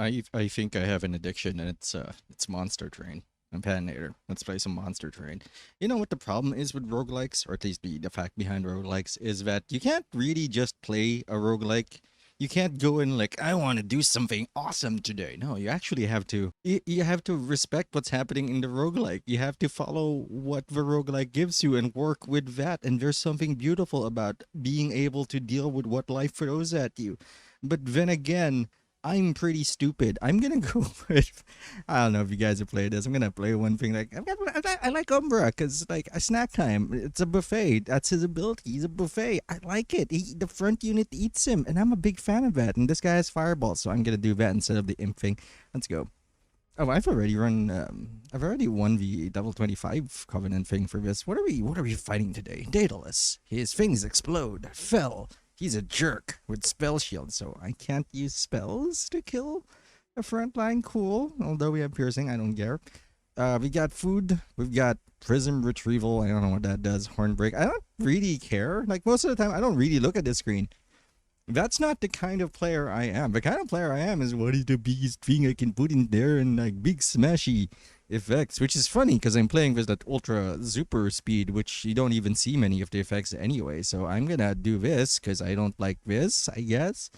I think I have an addiction, and it's Monster Train. I'm Patinator. Let's play some Monster Train. You know what the problem is with roguelikes, or at least the fact behind roguelikes, is that you can't really just play a roguelike. You can't go in like, I want to do something awesome today. No, you actually have to you have to respect what's happening in the roguelike. You have to follow what the roguelike gives you and work with that. And there's something beautiful about being able to deal with what life throws at you. But then again, I'm pretty stupid. I'm gonna go with. I don't know if you guys have played this. I'm gonna play one thing like I like Umbra because like a snack time. It's a buffet. That's his ability. He's a buffet. I like it. The front unit eats him, and I'm a big fan of that. And this guy has fireballs, so I'm gonna do that instead of the imp thing. Let's go. Oh, I've already run. I've already won the level 25 covenant thing for this. What are we? What are we fighting today? Daedalus. His things explode. Fell. He's a jerk with spell shield, so I can't use spells to kill a front line. Cool. Although we have piercing, I don't care. We got food. We've got prism retrieval. I don't know what that does. Hornbreak. I don't really care. Like most of the time, I don't really look at the screen. That's not the kind of player I am. The kind of player I am is what is the biggest thing I can put in there and like big smashy effects, which is funny because I'm playing with that ultra super speed, which you don't even see many of the effects anyway. So I'm gonna do this because I don't like this, I guess.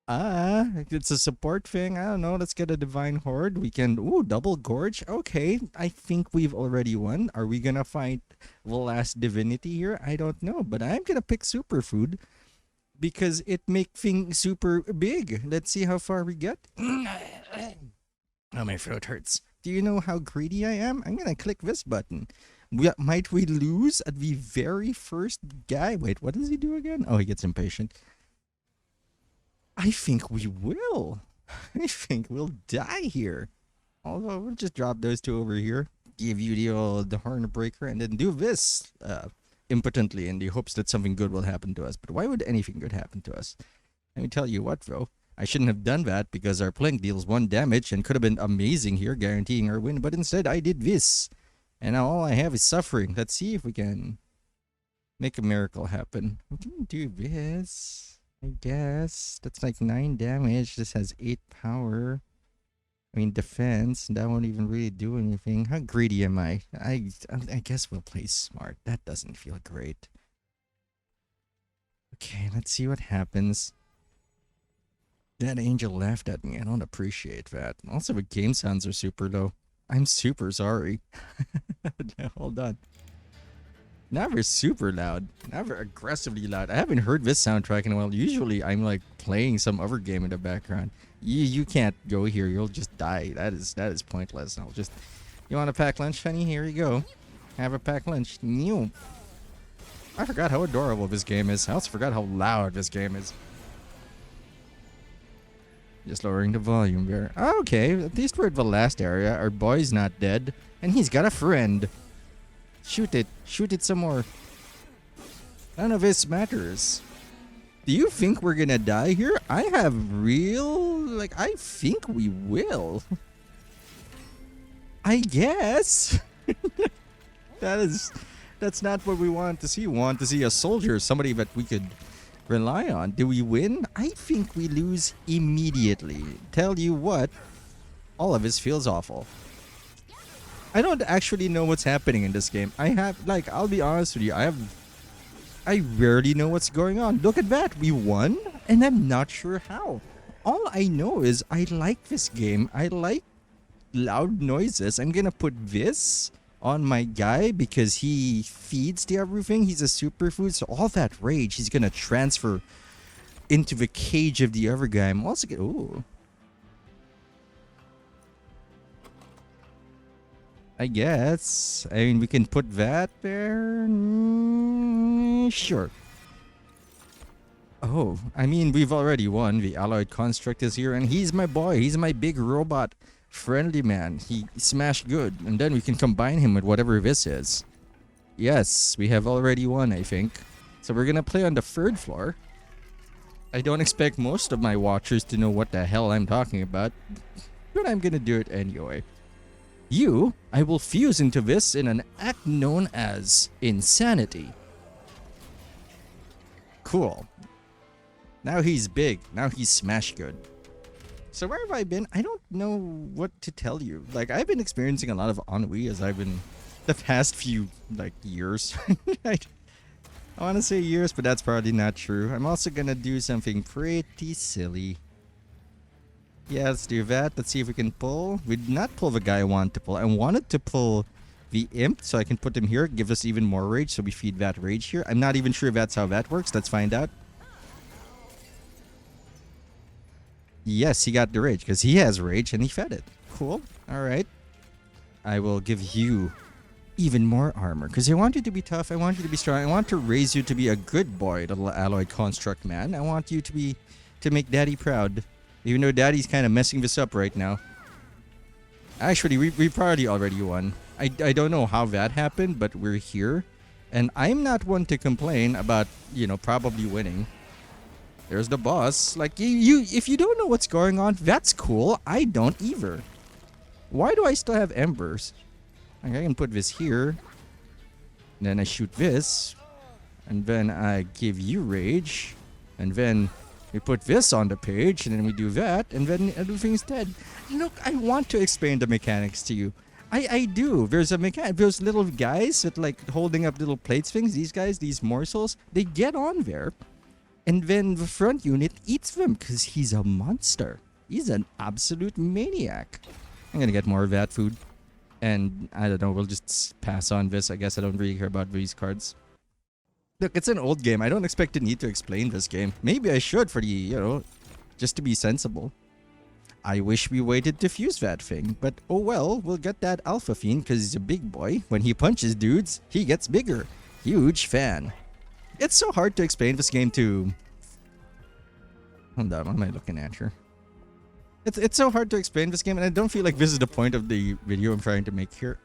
It's a support thing. I don't know. Let's get a divine horde. We can double gorge. Okay, I think we've already won. Are we gonna fight the last divinity here? I don't know, but I'm gonna pick superfood because it make things super big. Let's see how far we get. Oh, my throat hurts. Do you know how greedy I am? I'm gonna click this button. Might we lose at the very first guy? Wait, what does he do again? Oh, he gets impatient. I think we will. I think we'll die here. Although we'll just drop those two over here. Give you the old horn breaker and then do this impotently in the hopes that something good will happen to us. But why would anything good happen to us? Let me tell you what, though. I shouldn't have done that because our Plink deals 1 damage and could have been amazing here, guaranteeing our win. But instead, I did this. And now all I have is suffering. Let's see if we can make a miracle happen. We can do this, I guess. That's like 9 damage. This has 8 power. I mean, defense. That won't even really do anything. How greedy am I? I guess we'll play smart. That doesn't feel great. Okay, let's see what happens. That angel laughed at me. I don't appreciate that. Also, the game sounds are super low. I'm super sorry. Hold on. Now we're super loud. Now we're aggressively loud. I haven't heard this soundtrack in a while. Usually, I'm like playing some other game in the background. You can't go here. You'll just die. That is pointless. I'll just. You want a packed lunch, honey? Here you go. Have a packed lunch. New. I forgot how adorable this game is. I also forgot how loud this game is. Just lowering the volume there. Okay, at least we're at the last area. Our boy's not dead. And he's got a friend. Shoot it. Shoot it some more. None of this matters. Do you think we're gonna die here? I have real... Like, I think we will. I guess. That's not what we want to see. We want to see a soldier. Somebody that we could... rely on. Do we win? I think we lose immediately. Tell you what, all of this feels awful. I don't actually know what's happening in this game. I'll be honest with you, I rarely know what's going on. Look at that, we won, and I'm not sure how. All I know is I like this game. I like loud noises. I'm gonna put this on my guy because he feeds the everything. He's a superfood, so all that rage he's gonna transfer into the cage of the other guy. I'm also gonna... Ooh. I guess. I mean, we can put that there. Sure. Oh, I mean, we've already won. The alloyed construct is here, and he's my boy. He's my big robot friendly man. He smashed good, and then we can combine him with whatever this is. Yes, we have already won, I think. So we're gonna play on the 3rd floor. I don't expect most of my watchers to know what the hell I'm talking about, but I'm gonna do it anyway. I will fuse into this in an act known as insanity. Cool. Now he's big. Now he's smash good. So where have I been? I don't know what to tell you. Like, I've been experiencing a lot of ennui as I've been the past few like years. I, I want to say years, but that's probably not true. I'm also gonna do something pretty silly. Yeah, let's do that. Let's see if we can pull. We did not pull the guy I want to pull. I wanted to pull the imp so I can put him here, give us even more rage, so we feed that rage here. I'm not even sure if that's how that works. Let's find out. Yes, he got the rage because he has rage and he fed it. Cool. All right. I will give you even more armor because I want you to be tough. I want you to be strong. I want to raise you to be a good boy, little alloyed construct man. I want you to make daddy proud. Even though daddy's kind of messing this up right now. Actually, we probably already won. I don't know how that happened, but we're here. And I'm not one to complain about, probably winning. There's the boss. Like, if you don't know what's going on, that's cool. I don't either. Why do I still have embers? Okay, I can put this here. Then I shoot this. And then I give you rage. And then we put this on the page. And then we do that. And then everything's dead. Look, I want to explain the mechanics to you. I do. There's a mechanic. Those little guys that like holding up little plates things. These guys, these morsels, they get on there. And then the front unit eats them because he's a monster. He's an absolute maniac. I'm going to get more of that food. And I don't know, we'll just pass on this. I guess I don't really care about these cards. Look, it's an old game. I don't expect to need to explain this game. Maybe I should for the, just to be sensible. I wish we waited to fuse that thing. But oh well, we'll get that Alpha Fiend because he's a big boy. When he punches dudes, he gets bigger. Huge fan. It's so hard to explain this game to... Hold on, what am I looking at here? It's so hard to explain this game, and I don't feel like this is the point of the video I'm trying to make here.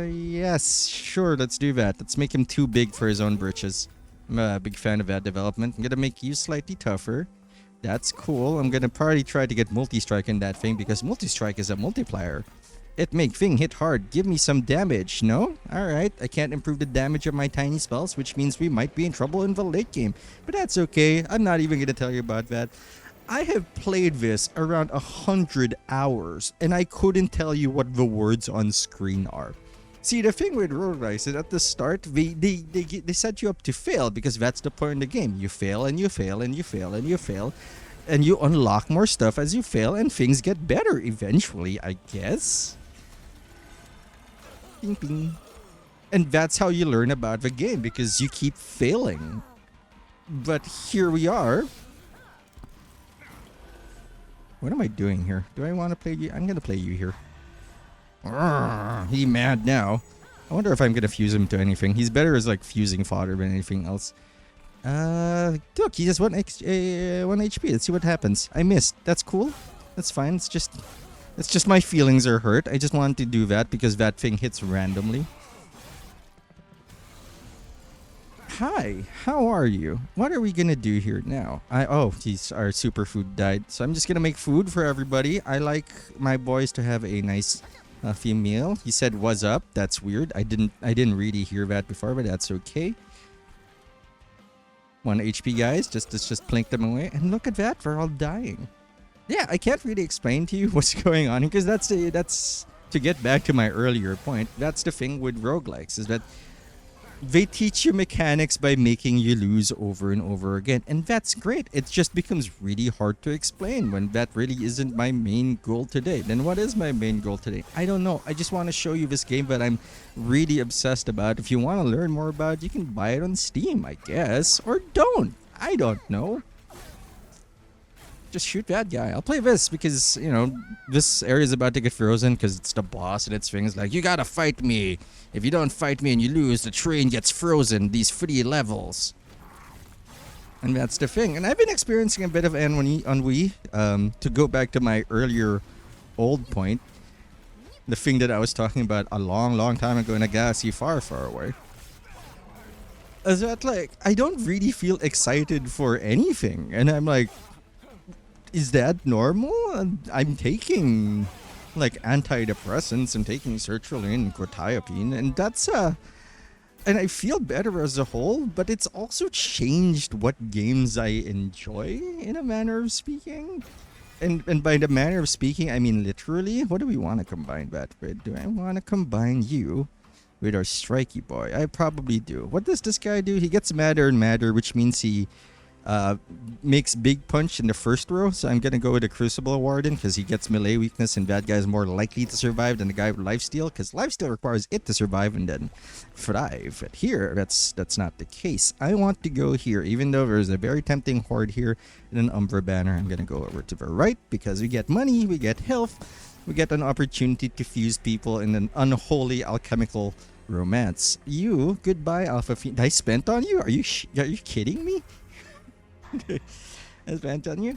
Yes, sure, let's do that. Let's make him too big for his own britches. I'm a big fan of that development. I'm gonna make you slightly tougher. That's cool. I'm gonna probably try to get multi-strike in that thing, because multi-strike is a multiplier. It make thing hit hard. Give me some damage, no? Alright, I can't improve the damage of my tiny spells, which means we might be in trouble in the late game. But that's okay. I'm not even gonna tell you about that. I have played this around 100 hours, and I couldn't tell you what the words on screen are. See, the thing with roguelikes is at the start, they set you up to fail, because that's the point in the game. You fail, and you fail, and you fail, and you fail. And you unlock more stuff as you fail, and things get better eventually, I guess. Bing, bing. And that's how you learn about the game, because you keep failing. But here we are. What am I doing here? Do I want to play you? I'm going to play you here. He mad now. I wonder if I'm going to fuse him to anything. He's better as like fusing fodder than anything else. Look, he has 1 HP. Let's see what happens. I missed. That's cool. That's fine. It's just my feelings are hurt. I just wanted to do that because that thing hits randomly. Hi, how are you? What are we gonna do here now? Oh, geez, our superfood died. So I'm just gonna make food for everybody. I like my boys to have a nice meal. He said, "What's up?" That's weird. I didn't really hear that before, but that's okay. 1 HP, guys. Let's just plink them away. And look at that, we're all dying. Yeah, I can't really explain to you what's going on because that's to get back to my earlier point. That's the thing with roguelikes is that they teach you mechanics by making you lose over and over again, and that's great. It just becomes really hard to explain when that really isn't my main goal today. Then what is my main goal today? I don't know. I just want to show you this game that I'm really obsessed about. If you want to learn more about it, you can buy it on Steam, I guess, or don't. I don't know. Just shoot that guy. I'll play this because, this area is about to get frozen because it's the boss and it's things like, you gotta fight me. If you don't fight me and you lose, the train gets frozen. These 3 levels. And that's the thing. And I've been experiencing a bit of ennui. To go back to my earlier old point. The thing that I was talking about a long, long time ago in a galaxy far, far away. Is that like, I don't really feel excited for anything. And I'm like, is that normal? I'm taking like antidepressants. I'm taking sertraline and quetiapine, and that's and I feel better as a whole, but it's also changed what games I enjoy in a manner of speaking. And by the manner of speaking, I mean literally. What do we want to combine that with? Do I want to combine you with our strikey boy? I probably do. What does this guy do? He gets madder and madder, which means he uh, makes big punch in the first row. So I'm gonna go with the Crucible Warden because he gets melee weakness, and that guy's more likely to survive than the guy with lifesteal because lifesteal requires it to survive and then thrive. But here, that's not the case. I want to go here, even though there's a very tempting horde here and an Umbra banner. I'm gonna go over to the right because we get money, we get health, we get an opportunity to fuse people in an unholy alchemical romance. You, goodbye, Alpha Fiend. I spent on you? Are you kidding me? I spent on you,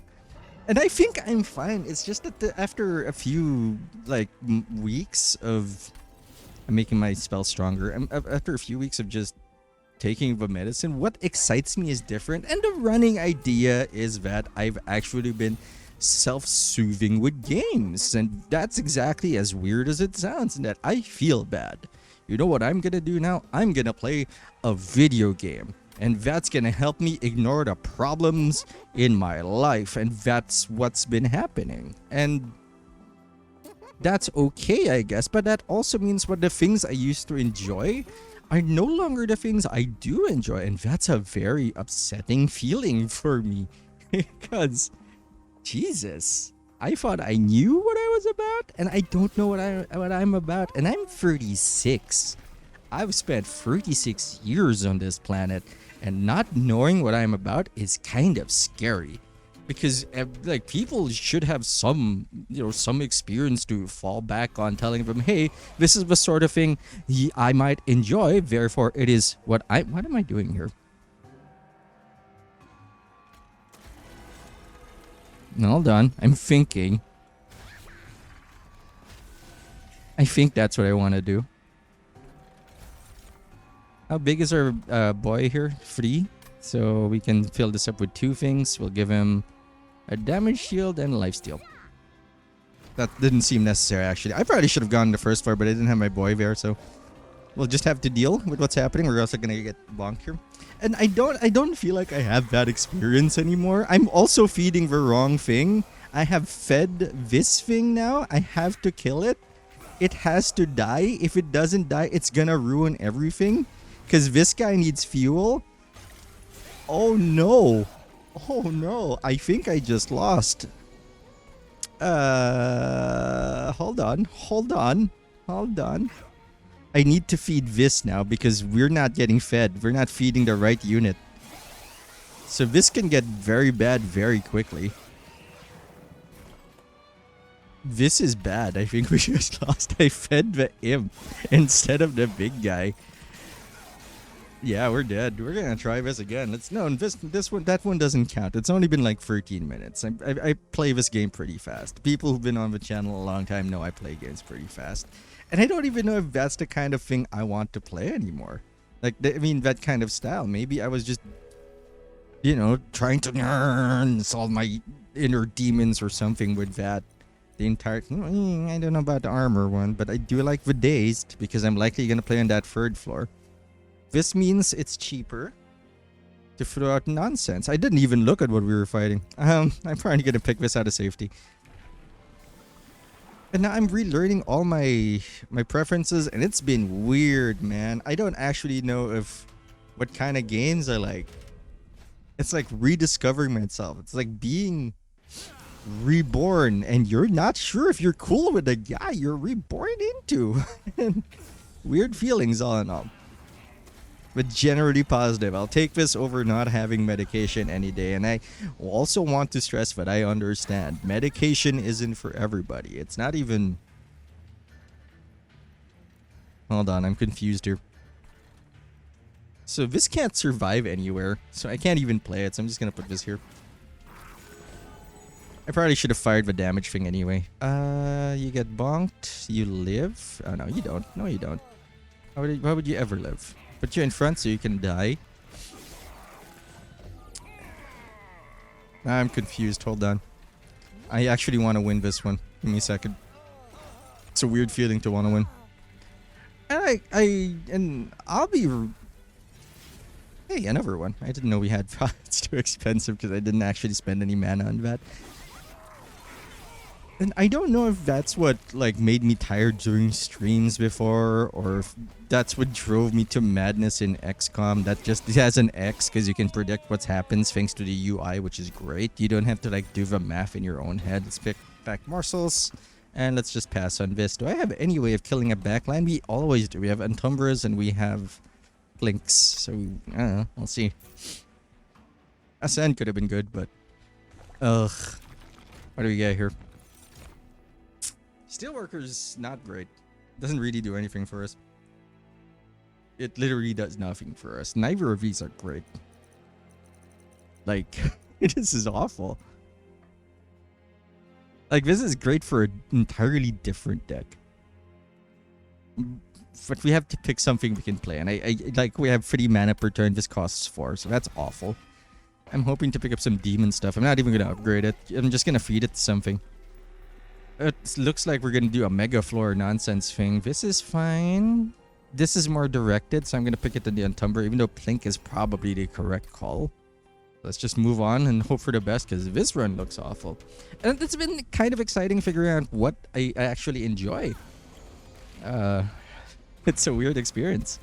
and I think I'm fine. It's just that after a few like weeks of making my spell stronger, after a few weeks of just taking the medicine, what excites me is different. And the running idea is that I've actually been self-soothing with games, and that's exactly as weird as it sounds. And that I feel bad. You know what I'm gonna do now? I'm gonna play a video game. And that's gonna help me ignore the problems in my life. And that's what's been happening. And that's okay, I guess. But that also means what the things I used to enjoy are no longer the things I do enjoy. And that's a very upsetting feeling for me. Because, Jesus, I thought I knew what I was about. And I don't know what I'm about. And I'm 36. I've spent 36 years on this planet. And not knowing what I'm about is kind of scary, because like people should have some some experience to fall back on, telling them, hey, this is the sort of thing I might enjoy, therefore it is what am I doing here? Hold on, I'm thinking. I think that's what I want to do. How big is our boy here? 3. So we can fill this up with 2 things. We'll give him a damage shield and a lifesteal. That didn't seem necessary, actually. I probably should have gone the first floor, but I didn't have my boy there, so we'll just have to deal with what's happening. We're also gonna get bonked here. And I don't feel like I have that experience anymore. I'm also feeding the wrong thing. I have fed this thing now. I have to kill it. It has to die. If it doesn't die, it's gonna ruin everything. Because this guy needs fuel. Oh no. Oh no. I think I just lost. Hold on. I need to feed this now because we're not getting fed. We're not feeding the right unit. So this can get very bad very quickly. This is bad. I think we just lost. I fed the imp instead of the big guy. Yeah, we're dead. We're gonna try this again. That one doesn't count. It's only been like 13 minutes. I play this game pretty fast. People who've been on the channel a long time know I play games pretty fast. And I don't even know if that's the kind of thing I want to play anymore. Like, that kind of style. Maybe I was just, trying to solve my inner demons or something with that. The entire... I don't know about the armor one, but I do like the dazed because I'm likely gonna play on that 3rd floor. This means it's cheaper to throw out nonsense. I didn't even look at what we were fighting. I'm probably gonna pick this out of safety. And now I'm relearning all my preferences, and it's been weird, man. I don't actually know what kind of games I like. It's like rediscovering myself. It's like being reborn, and you're not sure if you're cool with the guy you're reborn into. Weird feelings all in all. But generally positive. I'll take this over not having medication any day. And I also want to stress that I understand medication isn't for everybody. It's not even... Hold on, I'm confused here. So this can't survive anywhere. So I can't even play it. So I'm just going to put this here. I probably should have fired the damage thing anyway. You get bonked. You live. Oh, no, you don't. No, you don't. Why would you ever live? Put you in front so you can die. I'm confused. Hold on. I actually want to win this one. Give me a second. It's a weird feeling to want to win. And I'll be... Hey, another one. I didn't know we had... It's too expensive because I didn't actually spend any mana on that. And I don't know if that's what like made me tired during streams before, or if that's what drove me to madness in XCOM. That just it has an X because you can predict what happens thanks to the UI, which is great. You don't have to like do the math in your own head. Let's pick back morsels, and let's just pass on this. Do I have any way of killing a backline? We always do. We have Entumbras and we have Blinks. So I don't know. We'll see. Ascend could have been good, but ugh. What do we get here? Steelworker's not great. Doesn't really do anything for us. It literally does nothing for us. Neither of these are great. Like, this is awful. Like, this is great for an entirely different deck. But we have to pick something we can play. And I like, we have 3 mana per turn. This costs 4, so that's awful. I'm hoping to pick up some demon stuff. I'm not even going to upgrade it. I'm just going to feed it to something. It looks like we're going to do a Mega Floor nonsense thing. This is fine. This is more directed, so I'm going to pick it to the Entumber, even though Plink is probably the correct call. Let's just move on and hope for the best, because this run looks awful. And it's been kind of exciting figuring out what I actually enjoy. It's a weird experience.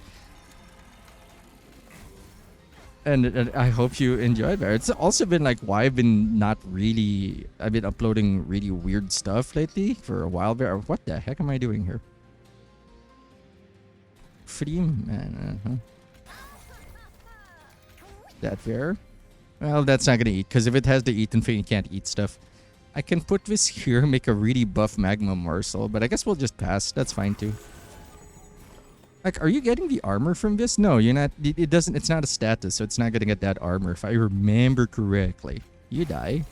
And I hope you enjoyed that. It's also been like why I've been uploading really weird stuff lately for a while there. What the heck am I doing here? Free mana. That fair? Well, that's not gonna eat, because if it has the eaten thing, you can't eat stuff. I can put this here, make a really buff magma morsel, but I guess we'll just pass. That's fine too. Like, are you getting the armor from this? No, you're not. It doesn't. It's not a status, so it's not gonna get that armor. If I remember correctly, you die.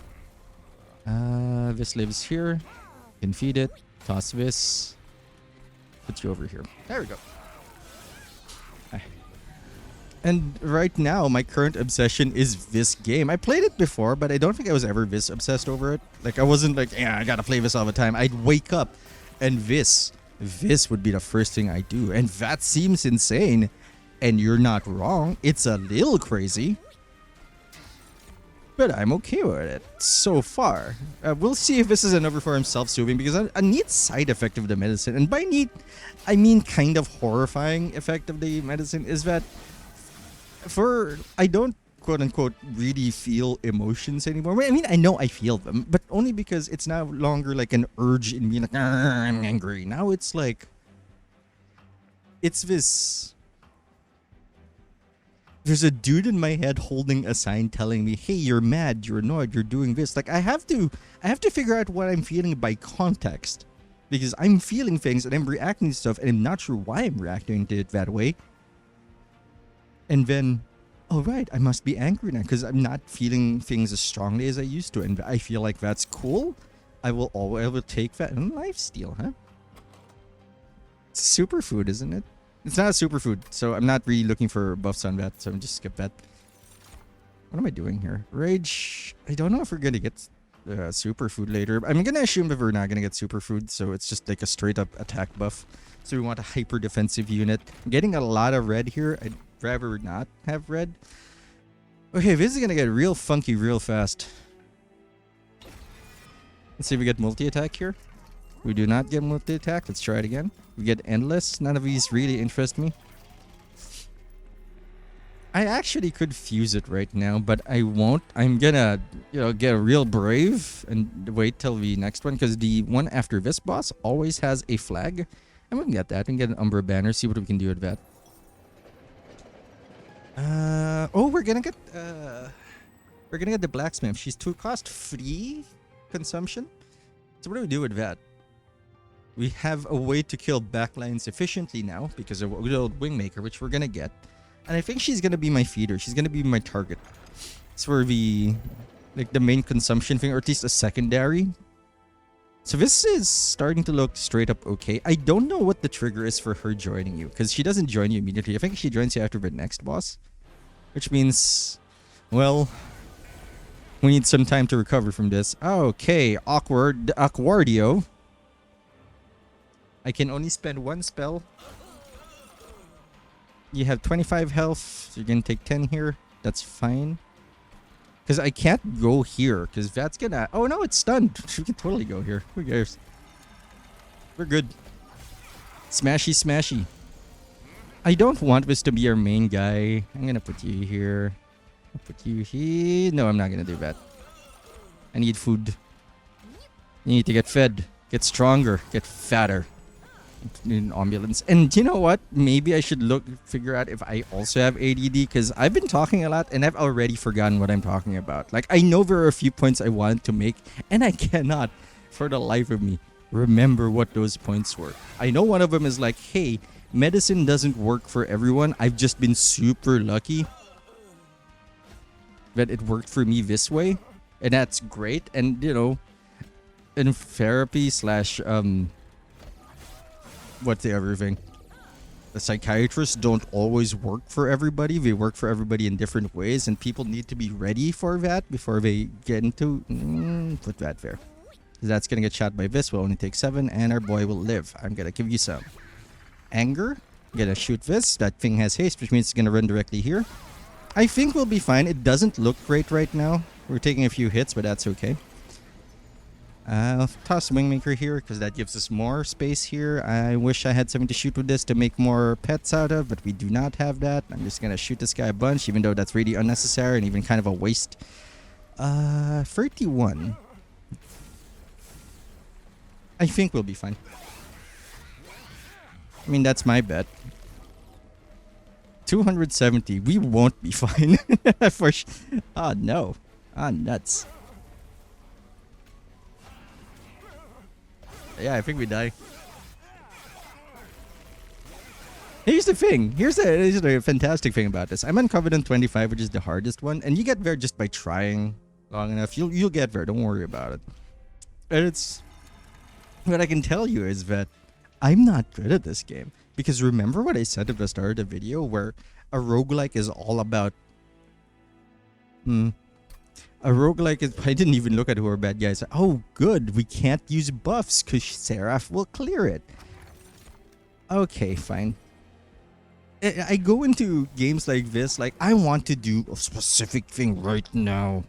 This lives here. Can feed it. Toss this. Put you over here. There we go. And right now, my current obsession is this game. I played it before, but I don't think I was ever this obsessed over it. Like, I wasn't like, yeah, I gotta play this all the time. I'd wake up, and this would be the first thing I do. And that seems insane. And you're not wrong. It's a little crazy. But I'm okay with it so far. We'll see if this is another form of self-soothing, because a neat side effect of the medicine, and by neat, I mean kind of horrifying effect of the medicine, is that I don't quote-unquote really feel emotions anymore. I mean, I know I feel them, but only because it's no longer like an urge in me, like, I'm angry. Now it's like, it's this, there's a dude in my head holding a sign telling me, hey, you're mad, you're annoyed, you're doing this. Like, I have to figure out what I'm feeling by context, because I'm feeling things and I'm reacting to stuff and I'm not sure why I'm reacting to it that way. And then, oh right, I must be angry now because I'm not feeling things as strongly as I used to, and I feel like that's cool. I will take that and lifesteal, huh? It's a superfood, isn't it? It's not a superfood, so I'm not really looking for buffs on that, so I'm just skip that. What am I doing here? Rage. I don't know if we're gonna get superfood later. I'm gonna assume that we're not gonna get superfood, so it's just like a straight up attack buff. So we want a hyper defensive unit. I'm getting a lot of red here. I'd rather not have red. Okay, this is gonna get real funky real fast. Let's see if we get multi-attack here. We do not get multi-attack. Let's try it again. We get endless. None of these really interest me. I actually could fuse it right now, but I won't. I'm gonna, get real brave and wait till the next one, because the one after this boss always has a flag. And we can get that. We can get an Umbra banner, see what we can do with that. We're gonna get the blacksmith. She's to cost 3 consumption. So what do we do with that? We have a way to kill backlines efficiently now because of good old Wingmaker, which we're gonna get. And I think she's gonna be my feeder. She's gonna be my target. It's for the main consumption thing, or at least a secondary. So this is starting to look straight up okay. I don't know what the trigger is for her joining you, because she doesn't join you immediately. I think she joins you after the next boss, which means, well, we need some time to recover from this. Okay, Awkwardio. I can only spend 1 spell. You have 25 health, so you're gonna take 10 here. That's fine. Because I can't go here, because that's gonna... Oh no, it's stunned. We can totally go here. Who cares? We're good. Smashy, smashy. I don't want this to be our main guy. I'm gonna put you here. I'll put you here. No, I'm not gonna do that. I need food. You need to get fed. Get stronger. Get fatter. Need an ambulance. And you know what? Maybe I should figure out if I also have ADD, because I've been talking a lot and I've already forgotten what I'm talking about. Like, I know there are a few points I wanted to make and I cannot, for the life of me, remember what those points were. I know one of them is like, hey, medicine doesn't work for everyone. I've just been super lucky that it worked for me this way. And that's great. And, you know, in therapy slash, what's the other thing? The psychiatrists don't always work for everybody. They work for everybody in different ways, and people need to be ready for that before they get into... put that there. That's gonna get shot by this. Will only take 7, and our boy will live. I'm gonna give you some anger. I'm gonna shoot this. That thing has haste, which means it's gonna run directly here. I think we'll be fine. It doesn't look great right now. We're taking a few hits, but that's okay. I'll toss Wingmaker here because that gives us more space here. I wish I had something to shoot with this to make more pets out of, but we do not have that. I'm just gonna shoot this guy a bunch, even though that's really unnecessary and even kind of a waste. 31. I think we'll be fine. I mean, that's my bet. 270. We won't be fine. For oh, no. Ah, nuts. Yeah, I think we die. Here's the thing. Here's the fantastic thing about this. I'm on Covenant 25, which is the hardest one, and you get there just by trying long enough. You'll get there. Don't worry about it. And it's... What I can tell you is that I'm not good at this game. Because remember what I said at the start of the video, where a roguelike is all about... A roguelike is... I didn't even look at who our bad guys are. Oh, good. We can't use buffs because Seraph will clear it. Okay, fine. I go into games like this, like, I want to do a specific thing right now.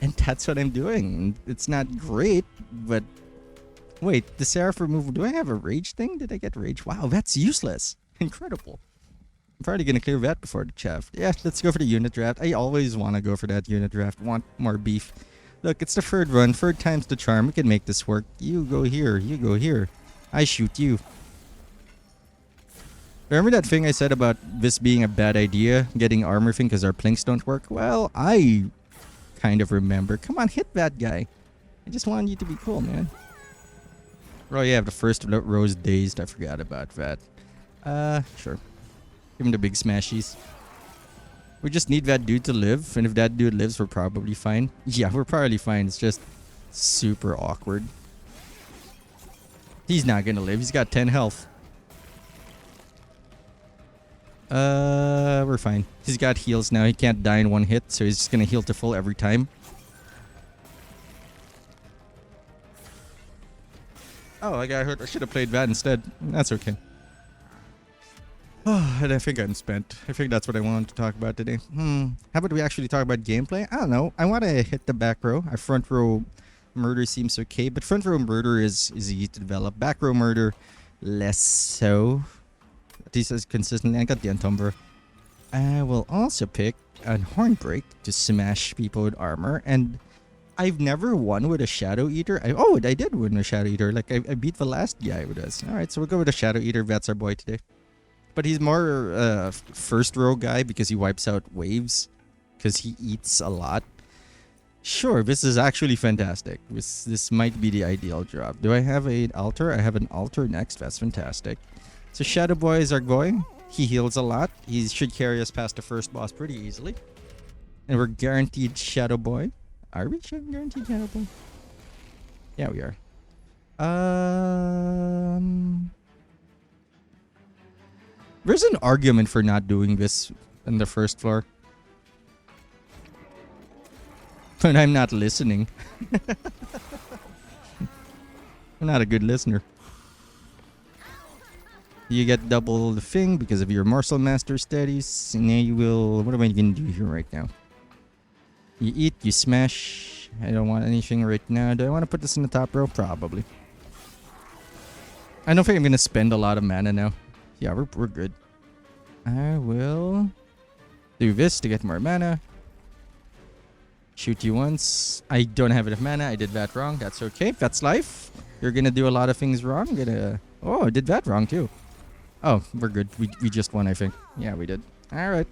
And that's what I'm doing. It's not great, but... Wait, the Seraph removal... Do I have a rage thing? Did I get rage? Wow, that's useless. Incredible. I'm probably going to clear that before the chaff. Yeah, let's go for the unit draft. I always want to go for that unit draft. Want more beef. Look, it's the third run. Third time's the charm. We can make this work. You go here. You go here. I shoot you. Remember that thing I said about this being a bad idea? Getting armor thing because our plinks don't work? Well, I kind of remember. Come on, hit that guy. I just wanted you to be cool, man. Oh, yeah, the first row's dazed. I forgot about that. Sure. Give him the big smashies. We just need that dude to live, and if that dude lives, we're probably fine. Yeah, we're probably fine. It's just super awkward. He's not gonna live. He's got 10 health. We're fine. He's got heals now. He can't die in one hit, so he's just gonna heal to full every time. Oh, I got hurt. I should have played that instead. That's okay. Oh, and I think I'm spent. I think that's what I wanted to talk about today. How about we actually talk about gameplay? I don't know. I want to hit the back row. Our front row murder seems okay, but front row murder is easy to develop. Back row murder, less so. At least as consistently. I got the Entomber. I will also pick a Hornbreak to smash people with armor, and I've never won with a Shadow Eater. I did win a Shadow Eater. Like, I beat the last guy with us. Alright, so we'll go with a Shadow Eater. That's our boy today. But he's more first row guy because he wipes out waves. Because he eats a lot. Sure, this is actually fantastic. This might be the ideal job. Do I have an altar? I have an altar next. That's fantastic. So Shadow Boy is our boy. He heals a lot. He should carry us past the first boss pretty easily. And we're guaranteed Shadow Boy. Are we guaranteed Shadow Boy? Yeah, we are. There's an argument for not doing this on the first floor. But I'm not listening. I'm not a good listener. You get double the thing because of your Morsel Master studies. Now you will... What am I going to do here right now? You eat, you smash. I don't want anything right now. Do I want to put this in the top row? Probably. I don't think I'm gonna spend a lot of mana now. Yeah, we're good. I will do this to get more mana. Shoot you once. I don't have enough mana. I did that wrong. That's okay. That's life. You're gonna do a lot of things wrong. Oh, I did that wrong too. Oh, we're good. We just won, I think. Yeah, we did. All right.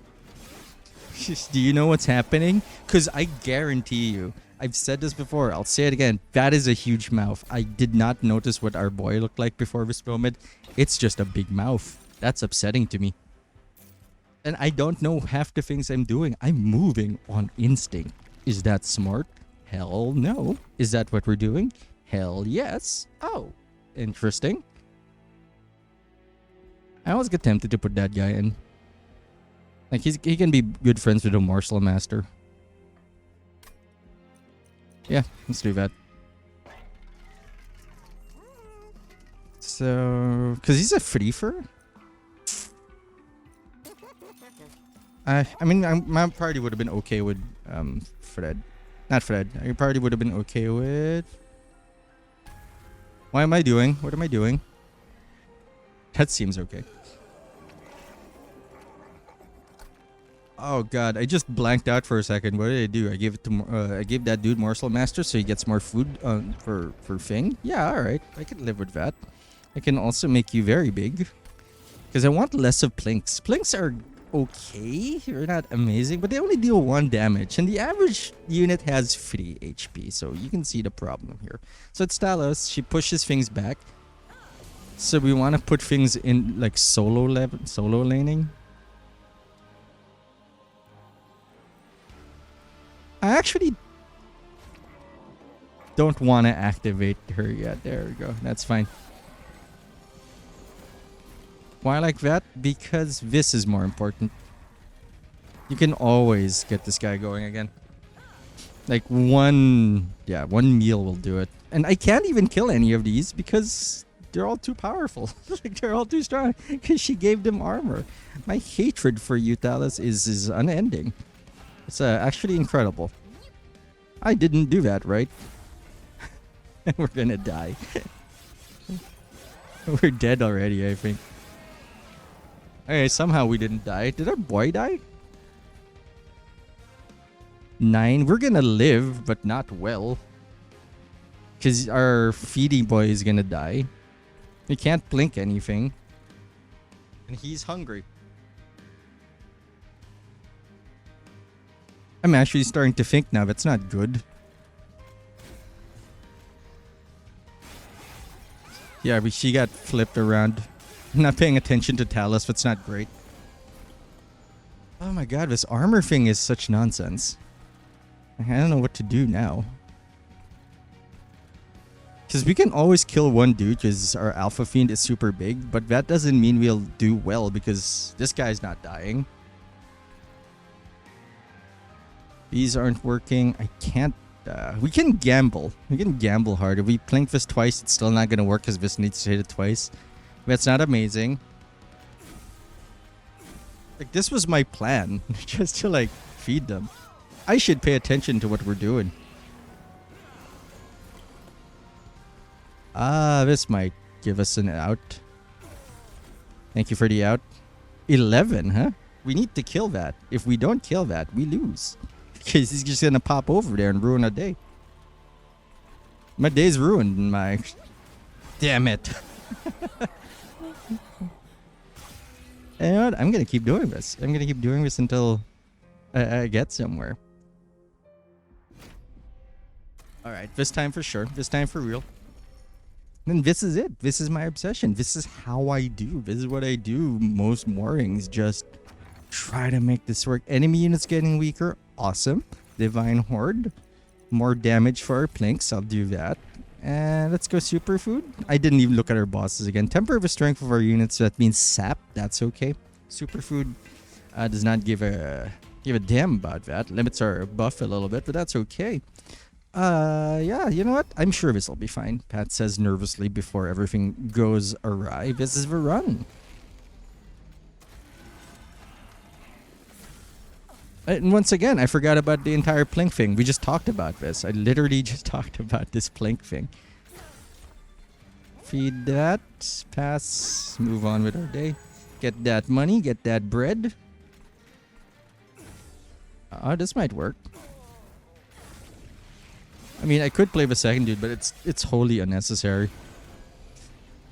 Do you know what's happening? Because I guarantee you, I've said this before, I'll say it again, that is a huge mouth. I did not notice what our boy looked like before this moment. It's just a big mouth. That's upsetting to me. And I don't know half the things I'm doing. I'm moving on instinct. Is that smart? Hell no. Is that what we're doing? Hell yes. Oh, interesting. I always get tempted to put that guy in. Like, he can be good friends with a morsel master. Yeah, let's do that. So, because he's a freefer? I mean, my party would have been okay with Fred. Not Fred. Your party would have been okay with... What am I doing? That seems okay. Oh god, I just blanked out for a second. What did I do? I gave it to I gave that dude Morsel Master so he gets more food for Fing. Yeah, all right. I can live with that. I can also make you very big because I want less of Plinks. Plinks are okay. They're not amazing, but they only deal 1 damage, and the average unit has 3 HP. So you can see the problem here. So it's Talos. She pushes things back. So we want to put things in like solo laning. I actually don't want to activate her yet. There we go. That's fine. Why like that? Because this is more important. You can always get this guy going again. Like one meal will do it. And I can't even kill any of these because they're all too powerful. Like they're all too strong because she gave them armor. My hatred for you, Talos, is unending. It's actually incredible. I didn't do that, right? We're gonna die. We're dead already, I think. Okay, somehow we didn't die. Did our boy die? 9. We're gonna live, but not well. Because our feeding boy is gonna die. We can't blink anything. And he's hungry. I'm actually starting to think now that's not good. Yeah, she got flipped around. I'm not paying attention to Talos, that's not great. Oh my god, this armor thing is such nonsense. I don't know what to do now. Because we can always kill one dude because our Alpha Fiend is super big, but that doesn't mean we'll do well because this guy's not dying. These aren't working. I can't... we can gamble. We can gamble hard. If we plink this twice, it's still not going to work because this needs to hit it twice. That's not amazing. Like, this was my plan. Just to, like, feed them. I should pay attention to what we're doing. This might give us an out. Thank you for the out. 11, huh? We need to kill that. If we don't kill that, we lose. Because he's just gonna pop over there and ruin our day. My day's ruined, Damn it. You know what? I'm gonna keep doing this. I'm gonna keep doing this until I get somewhere. Alright, this time for sure. This time for real. And this is it. This is my obsession. This is how I do. This is what I do most mornings. Just try to make this work. Enemy units getting weaker. Awesome. Divine Horde. More damage for our plinks. I'll do that. And let's go superfood. I didn't even look at our bosses again. Temper of the strength of our units. So that means sap. That's okay. Superfood does not give a damn about that. Limits our buff a little bit, but that's okay. Yeah, you know what? I'm sure this will be fine. Pat says nervously before everything goes awry. This is the run. And once again, I forgot about the entire plink thing. We just talked about this. I literally just talked about this plink thing. Feed that. Pass. Move on with our day. Get that money. Get that bread. This might work. I mean, I could play the second dude, but it's wholly unnecessary.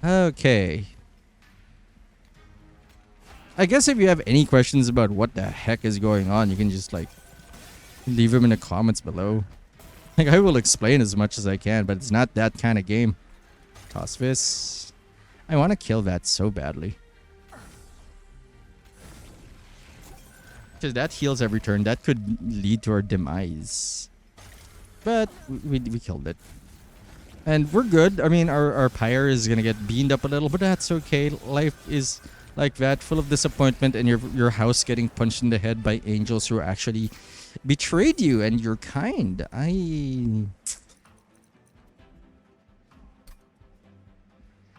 Okay. I guess if you have any questions about what the heck is going on, you can just like leave them in the comments below. Like, I will explain as much as I can, but it's not that kind of game. Toss this. I want to kill that so badly. Because that heals every turn. That could lead to our demise. But we killed it. And we're good. I mean, our pyre is going to get beamed up a little, but that's okay. Life is like that, full of disappointment, and your house getting punched in the head by angels who actually betrayed you and your kind. I'm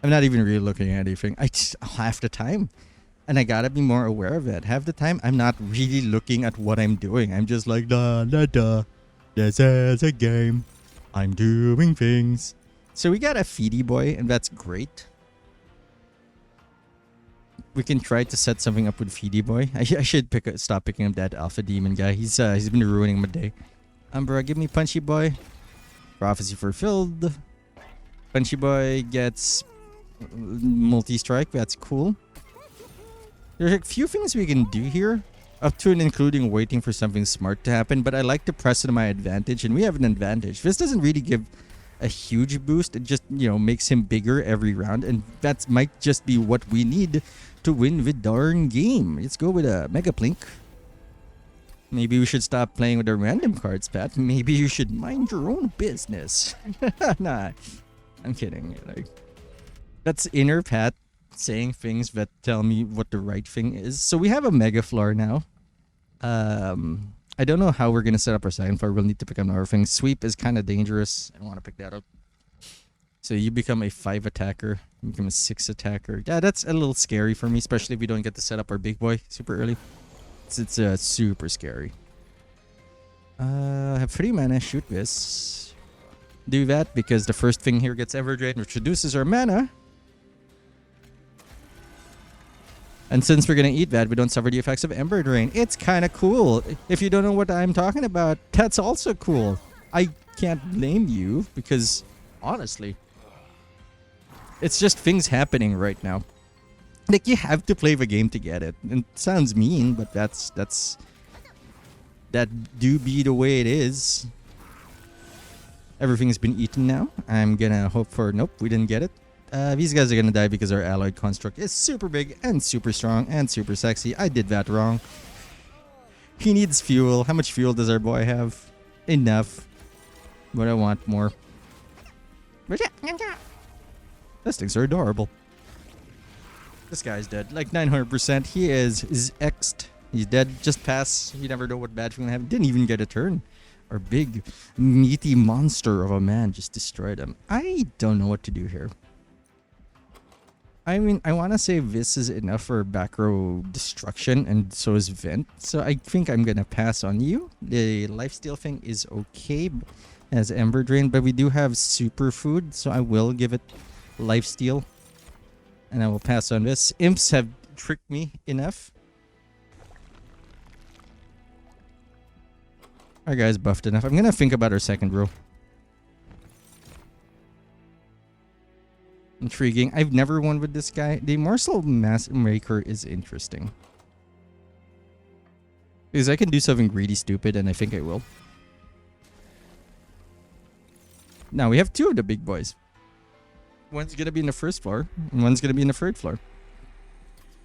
not even really looking at anything. Half the time. And I gotta be more aware of it. Half the time, I'm not really looking at what I'm doing. I'm just like, da, da, da. This is a game. I'm doing things. So we got a feedy boy, and that's great. We can try to set something up with feedy boy. I should stop picking up that alpha demon guy. He's been ruining my day. Umbra, give me punchy boy. Prophecy fulfilled. Punchy boy gets multi-strike. That's cool. There's a few things we can do here, up to and including waiting for something smart to happen, but I like to press it to my advantage, and we have an advantage. This doesn't really give a huge boost. It just, makes him bigger every round, and that might just be what we need to win the darn game. Let's go with a Mega Plink. Maybe we should stop playing with the random cards, Pat. Maybe you should mind your own business. Nah, I'm kidding. Like, that's inner Pat saying things that tell me what the right thing is. So we have a Mega Floor now. I don't know how we're going to set up our second floor. We'll need to pick up another thing. Sweep is kind of dangerous. I don't want to pick that up. So you become a 5 attacker. You become a 6 attacker. Yeah, that's a little scary for me, especially if we don't get to set up our big boy super early. It's super scary. I have 3 mana. Shoot this. Do that because the first thing here gets Everdrain, which reduces our mana. And since we're going to eat that, we don't suffer the effects of Ember Drain. It's kind of cool. If you don't know what I'm talking about, that's also cool. I can't blame you because, honestly, it's just things happening right now. Like, you have to play the game to get it. And it sounds mean, but that do be the way it is. Everything's been eaten now. I'm going to hope for... Nope, we didn't get it. These guys are gonna die because our alloyed construct is super big and super strong and super sexy. I did that wrong. He needs fuel. How much fuel does our boy have? Enough. But I want more. Those things are adorable. This guy's dead. Like 900%. He is X'd. He's dead. Just pass. You never know what bad thing will happen. Didn't even get a turn. Our big, meaty monster of a man just destroyed him. I don't know what to do here. I mean, I want to say this is enough for back row destruction, and so is Vent. So I think I'm going to pass on you. The lifesteal thing is okay as Ember Drain, but we do have superfood, so I will give it lifesteal. And I will pass on this. Imps have tricked me enough. Our guy's buffed enough. I'm going to think about our second row. Intriguing. I've never won with this guy. The Morsel Mass Maker is interesting. Because I can do something greedy stupid, and I think I will. Now we have 2 of the big boys. One's going to be in the first floor, and one's going to be in the third floor.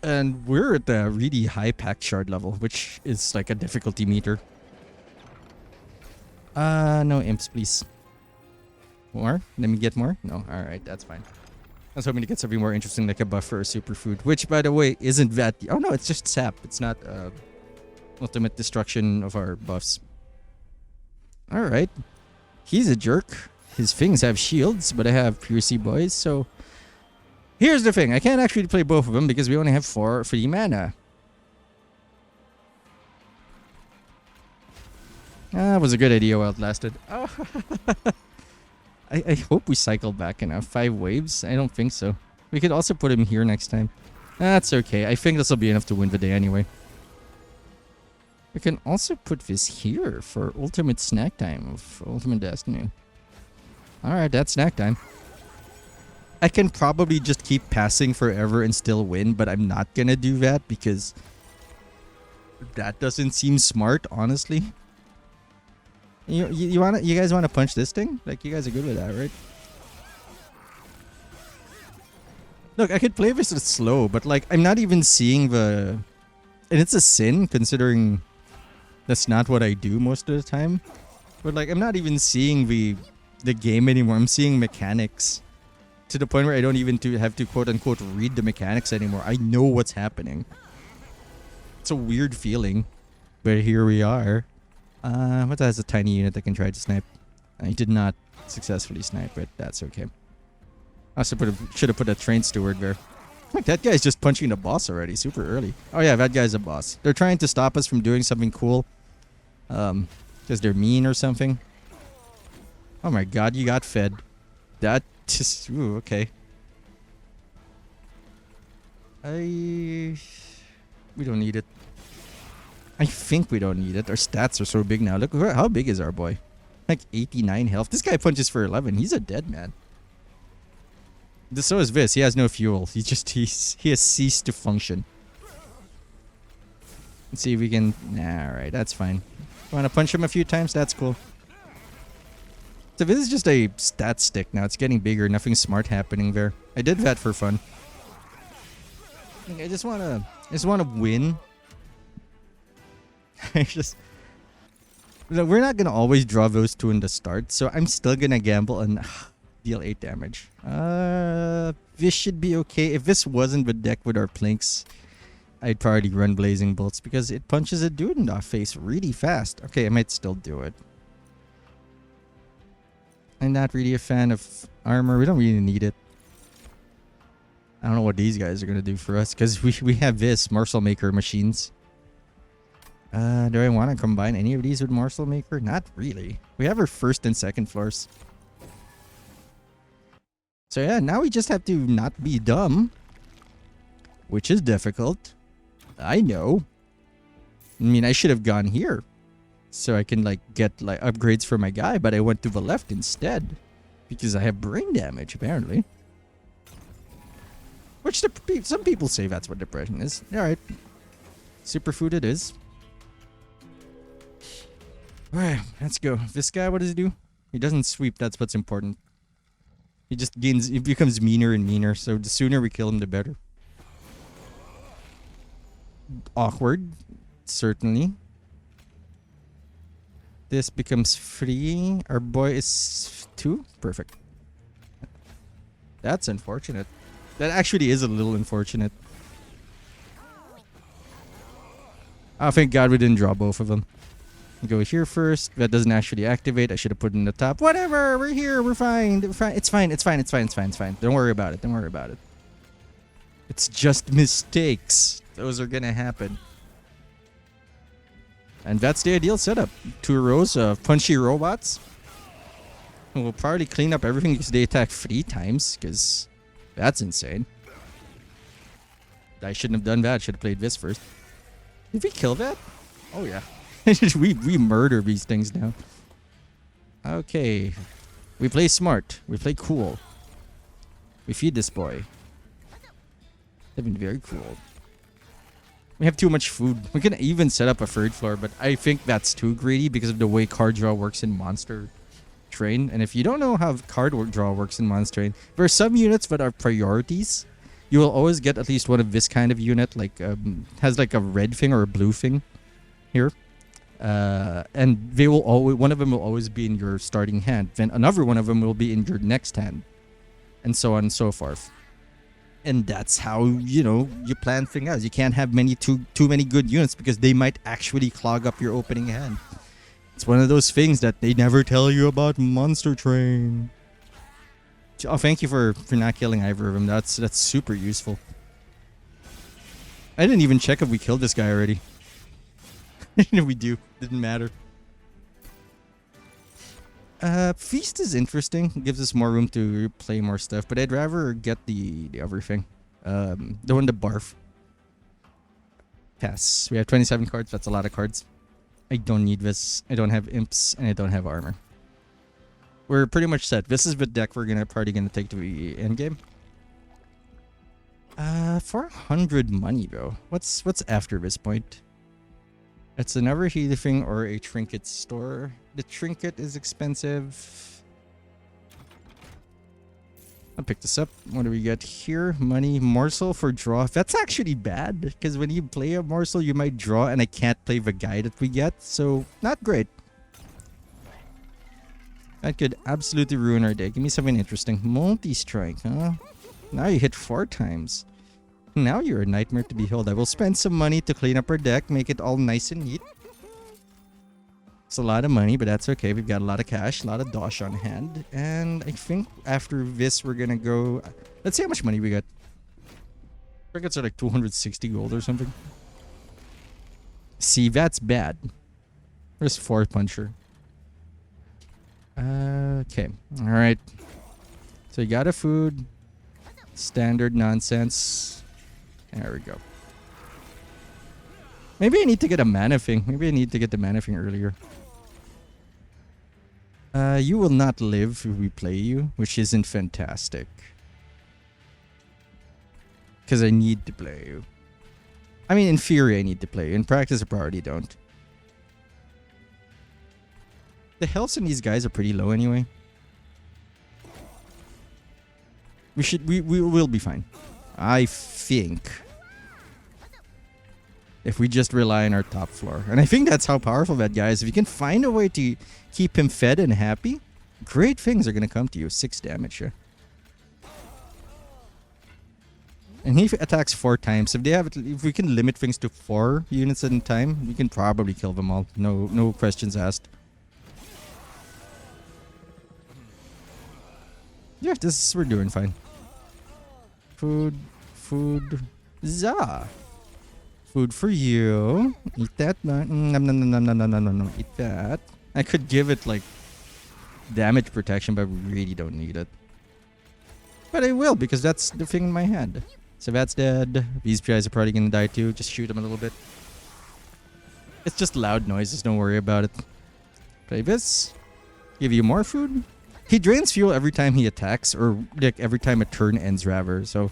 And we're at the really high pack shard level, which is like a difficulty meter. No imps, please. More? Let me get more? No, alright, that's fine. I was hoping to get something more interesting like a buffer or superfood, which, by the way, isn't that... Oh, no, it's just sap. It's not ultimate destruction of our buffs. Alright. He's a jerk. His things have shields, but I have Piercy boys, so... Here's the thing. I can't actually play both of them because we only have 4 free mana. Ah, it was a good idea while it lasted. Oh. I hope we cycle back enough. 5 waves? I don't think so. We could also put him here next time. That's okay. I think this will be enough to win the day anyway. We can also put this here for ultimate snack time of Ultimate Destiny. Alright, that's snack time. I can probably just keep passing forever and still win, but I'm not gonna do that because that doesn't seem smart, honestly. You guys wanna punch this thing? Like, you guys are good with that, right? Look, I could play this slow, but like I'm not even seeing the, and it's a sin considering that's not what I do most of the time. But like I'm not even seeing the game anymore. I'm seeing mechanics to the point where I don't even have to quote unquote read the mechanics anymore. I know what's happening. It's a weird feeling, but here we are. What has a tiny unit that can try to snipe? I did not successfully snipe, but that's okay. I should have put a train steward there. Look, that guy's just punching the boss already, super early. Oh yeah, that guy's a boss. They're trying to stop us from doing something cool. Because they're mean or something. Oh my god, you got fed. That just... Ooh, okay. We don't need it. I think we don't need it. Our stats are so big now. Look, how big is our boy? Like 89 health. This guy punches for 11. He's a dead man. So is this. He has no fuel. He has ceased to function. Let's see if we can... Nah, alright, that's fine. Want to punch him a few times? That's cool. So this is just a stat stick now. It's getting bigger. Nothing smart happening there. I did that for fun. I just wanna win. We're not gonna always draw those two in the start, so I'm still gonna gamble and deal 8 damage. This should be okay. If this wasn't the deck with our plinks, I'd probably run Blazing Bolts because it punches a dude in the face really fast. Okay, I might still do it. I'm not really a fan of armor. We don't really need it. I don't know what these guys are gonna do for us because we have this Morsel Maker machines. Do I want to combine any of these with Morsel Maker? Not really. We have our first and second floors. So yeah, now we just have to not be dumb. Which is difficult. I know. I mean, I should have gone here. So I can like get like upgrades for my guy, but I went to the left instead. Because I have brain damage, apparently. Which some people say that's what depression is. Alright. Superfood it is. Alright, let's go. This guy, what does he do? He doesn't sweep, that's what's important. He just gains, he becomes meaner and meaner, so the sooner we kill him, the better. Awkward, certainly. This becomes 3. Our boy is 2. Perfect. That's unfortunate. That actually is a little unfortunate. Oh, thank God we didn't draw both of them. Go here first. That doesn't actually activate. I should have put it in the top. Whatever. We're here. We're fine. It's fine. It's fine. It's fine. It's fine. Don't worry about it. Don't worry about it. It's just mistakes. Those are gonna happen. And that's the ideal setup. 2 rows of punchy robots. And we'll probably clean up everything because they attack 3 times. Because that's insane. I shouldn't have done that. I should have played this first. Did we kill that? Oh yeah. we murder these things now. Okay. We play smart. We play cool. We feed this boy. They've been very cool. We have too much food. We can even set up a 3rd floor, but I think that's too greedy because of the way card draw works in Monster Train. And if you don't know how card draw works in Monster Train, there are some units that are priorities. You will always get at least one of this kind of unit, like has like a red thing or a blue thing here. And they will always, one of them will always be in your starting hand. Then another one of them will be in your next hand. And so on and so forth. And that's how, you know, you plan things out. You can't have too many good units because they might actually clog up your opening hand. It's one of those things that they never tell you about Monster Train. Oh, thank you for not killing either of them. That's super useful. I didn't even check if we killed this guy already. We do. Didn't matter. Feast is interesting. It gives us more room to play more stuff, but I'd rather get the other thing. The one, the barf. Pass. We have 27 cards. That's a lot of cards. I don't need this. I don't have imps, and I don't have armor. We're pretty much set. This is the deck we're probably gonna take to the end game. 400 money though. What's after this point? It's another healer thing or a trinket store. The trinket is expensive. I'll pick this up. What do we get here? Money, morsel for draw. That's actually bad because when you play a morsel, you might draw, and I can't play the guy that we get. So not great. That could absolutely ruin our day. Give me something interesting. Multi-strike, huh? Now you hit 4 times. Now you're a nightmare to behold. I will spend some money to clean up our deck, make it all nice and neat. It's a lot of money, but that's okay. We've got a lot of cash, a lot of dosh on hand. And I think after this, we're gonna go... Let's see how much money we got. I think it's like 260 gold or something. See, that's bad. There's 4 puncher. Okay. Alright. So you got a food. Standard nonsense. There we go. Maybe I need to get a mana thing. Maybe I need to get the mana thing earlier. You will not live if we play you, which isn't fantastic. Because I need to play you. I mean, in theory, I need to play you. In practice, I probably don't. The healths in these guys are pretty low anyway. We will be fine. I think. If we just rely on our top floor. And I think that's how powerful that guy is. If you can find a way to keep him fed and happy, great things are going to come to you. 6 damage, yeah. And he attacks 4 times. If we can limit things to 4 units at a time, we can probably kill them all. No questions asked. Yeah, we're doing fine. Food. Za. Food for you. Eat that. No. Eat that. I could give it like damage protection, but we really don't need it. But I will because that's the thing in my hand. So that's dead. These guys are probably gonna die too. Just shoot them a little bit. It's just loud noises. Don't worry about it. Play this. Give you more food. He drains fuel every time he attacks, or like every time a turn ends, rather. So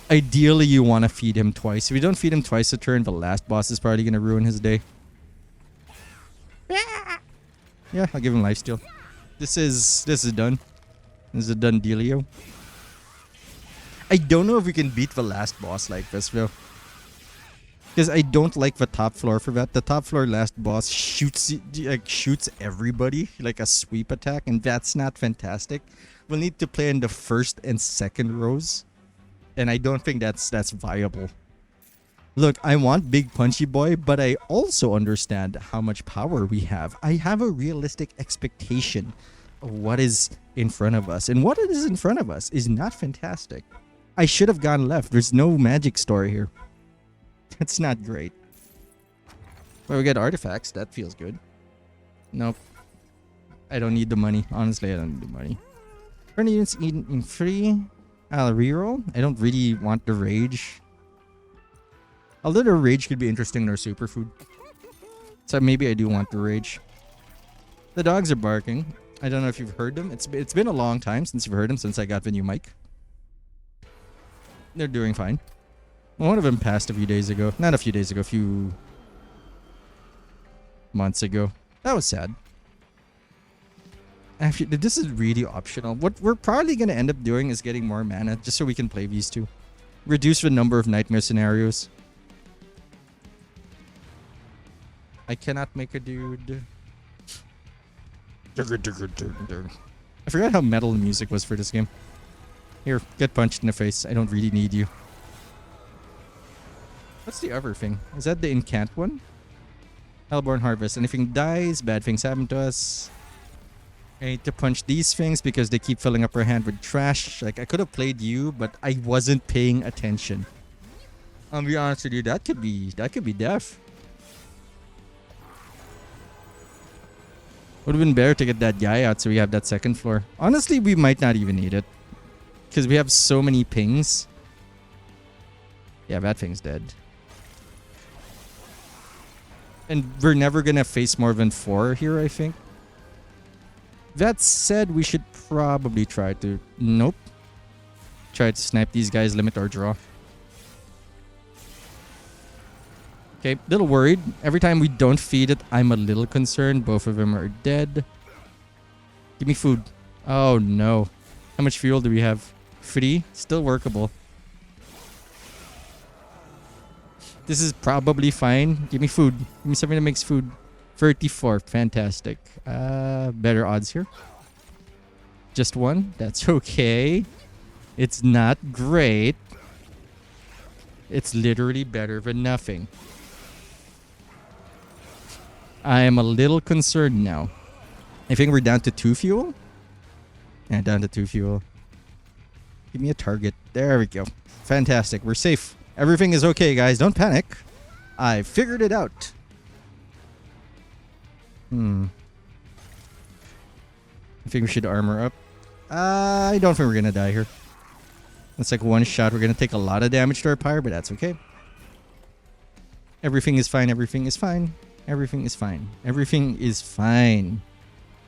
ideally, you want to feed him twice. If you don't feed him twice a turn, the last boss is probably gonna ruin his day. Yeah, I'll give him lifesteal. This is done. This is a done dealio. I don't know if we can beat the last boss like this though. Because I don't like the top floor for that. The top floor last boss shoots everybody like a sweep attack, and that's not fantastic. We'll need to play in the first and second rows, and I don't think that's viable. Look, I want Big Punchy Boy, but I also understand how much power we have. I have a realistic expectation of what is in front of us, and what it is in front of us is not fantastic. I should have gone left. There's no magic story here. It's not great. Well, we get artifacts. That feels good. Nope. I don't need the money. Honestly, I don't need the money. Turn units in free. I'll reroll. I don't really want the rage. Although the rage could be interesting in our superfood. So maybe I do want the rage. The dogs are barking. I don't know if you've heard them. It's been a long time since you've heard them, since I got the new mic. They're doing fine. One of them passed a few days ago. Not a few days ago, a few months ago. That was sad. Actually, this is really optional. What we're probably going to end up doing is getting more mana just so we can play these two. Reduce the number of nightmare scenarios. I cannot make a dude. I forgot how metal the music was for this game. Here, get punched in the face. I don't really need you. What's the other thing? Is that the incant one? Hellborn Harvest. Anything dies, bad things happen to us. I need to punch these things because they keep filling up our hand with trash. Like, I could have played you, but I wasn't paying attention. I'll be honest with you, that could be death. Would have been better to get that guy out so we have that second floor. Honestly, we might not even need it. Because we have so many pings. Yeah, that thing's dead. And we're never going to face more than 4 here, I think. That said, we should probably try to... Nope. Try to snipe these guys, limit our draw. Okay, little worried. Every time we don't feed it, I'm a little concerned. Both of them are dead. Give me food. Oh, no. How much fuel do we have? 3? Still workable. This is probably fine. Give me food. Give me something that makes food. 34. Fantastic. Better odds here. Just 1. That's okay. It's not great. It's literally better than nothing. I am a little concerned now. I think we're down to 2 fuel. Yeah, down to 2 fuel. Give me a target. There we go. Fantastic. We're safe. Everything is okay, guys. Don't panic. I figured it out. I think we should armor up. I don't think we're going to die here. That's like 1 shot. We're going to take a lot of damage to our pyre, but that's okay. Everything is fine. Everything is fine. Everything is fine. Everything is fine.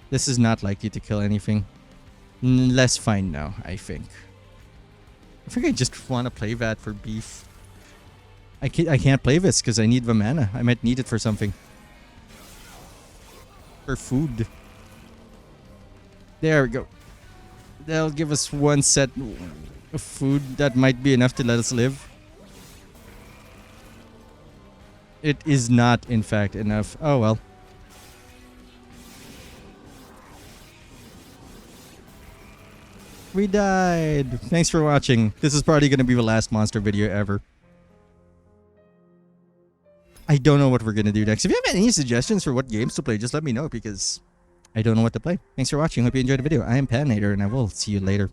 This is not likely to kill anything. Less fine now, I think. I think I just want to play that for beef. I can't play this because I need the mana. I might need it for something. For food. There we go. That'll give us 1 set of food. That might be enough to let us live. It is not, in fact, enough. Oh, well. We died. Thanks for watching. This is probably going to be the last monster video ever. I don't know what we're going to do next. If you have any suggestions for what games to play, just let me know because I don't know what to play. Thanks for watching. Hope you enjoyed the video. I am Patinator and I will see you later.